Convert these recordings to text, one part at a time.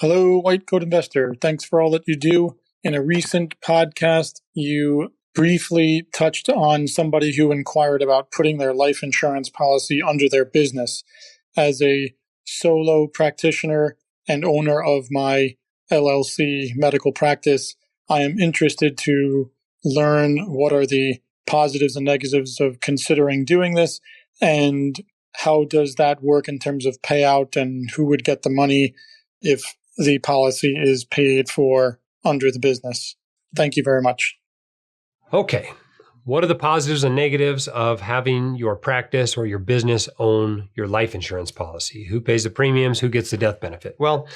Hello, White Coat Investor. Thanks for all that you do. In a recent podcast, you briefly touched on somebody who inquired about putting their life insurance policy under their business. As a solo practitioner and owner of my LLC medical practice, I am interested to learn what are the positives and negatives of considering doing this, and how does that work in terms of payout and who would get the money if the policy is paid for under the business. Thank you very much. Okay. What are the positives and negatives of having your practice or your business own your life insurance policy? Who pays the premiums? Who gets the death benefit? Well,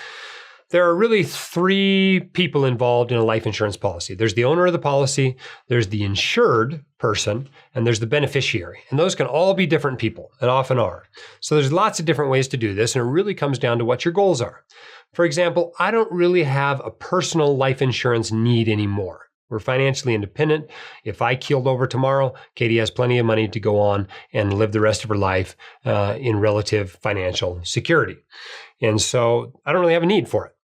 there are really three people involved in a life insurance policy. There's the owner of the policy, there's the insured person, and there's the beneficiary. And those can all be different people and often are. So there's lots of different ways to do this, and it really comes down to what your goals are. For example, I don't really have a personal life insurance need anymore. We're financially independent. If I keeled over tomorrow, Katie has plenty of money to go on and live the rest of her life in relative financial security. And so I don't really have a need for it.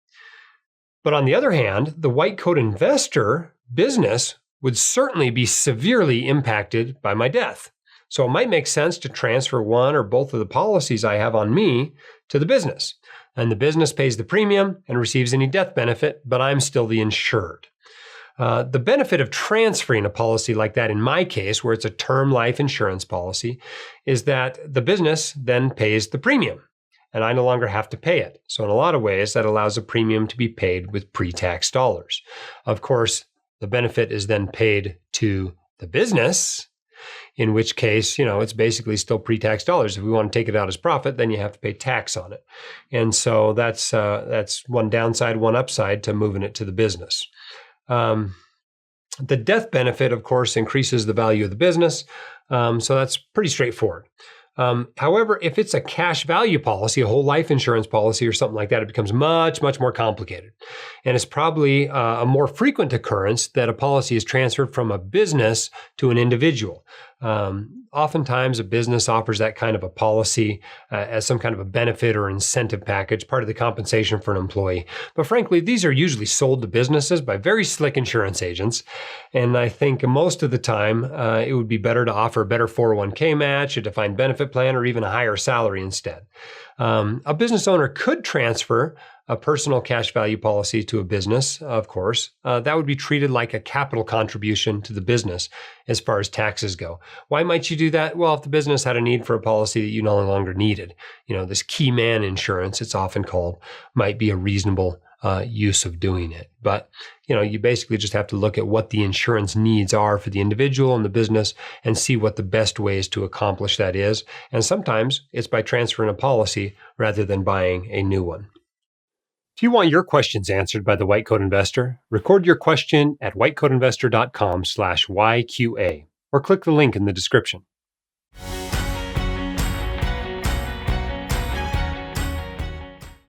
But on the other hand, the white coat investor business would certainly be severely impacted by my death. So it might make sense to transfer one or both of the policies I have on me to the business. And the business pays the premium and receives any death benefit, but I'm still the insured. The benefit of transferring a policy like that, in my case, where it's a term life insurance policy, is that the business then pays the premium, and I no longer have to pay it. So in a lot of ways, that allows a premium to be paid with pre-tax dollars. Of course, the benefit is then paid to the business, in which case, it's basically still pre-tax dollars. If we want to take it out as profit, then you have to pay tax on it. And so that's one downside, one upside to moving it to the business. The death benefit, of course, increases the value of the business. So that's pretty straightforward. However, if it's a cash value policy, a whole life insurance policy or something like that, it becomes much, much more complicated. And it's probably a more frequent occurrence that a policy is transferred from a business to an individual. Oftentimes, a business offers that kind of a policy as some kind of a benefit or incentive package, part of the compensation for an employee. But frankly, these are usually sold to businesses by very slick insurance agents. And I think most of the time, it would be better to offer a better 401k match, a defined benefit plan, or even a higher salary instead. A business owner could transfer a personal cash value policy to a business, of course. That would be treated like a capital contribution to the business as far as taxes go. Why might you do that? Well, if the business had a need for a policy that you no longer needed, this key man insurance, it's often called, might be a reasonable use of doing it. But, you basically just have to look at what the insurance needs are for the individual and the business and see what the best ways to accomplish that is. And sometimes it's by transferring a policy rather than buying a new one. If you want your questions answered by the White Coat Investor, record your question at whitecoatinvestor.com/YQA or click the link in the description.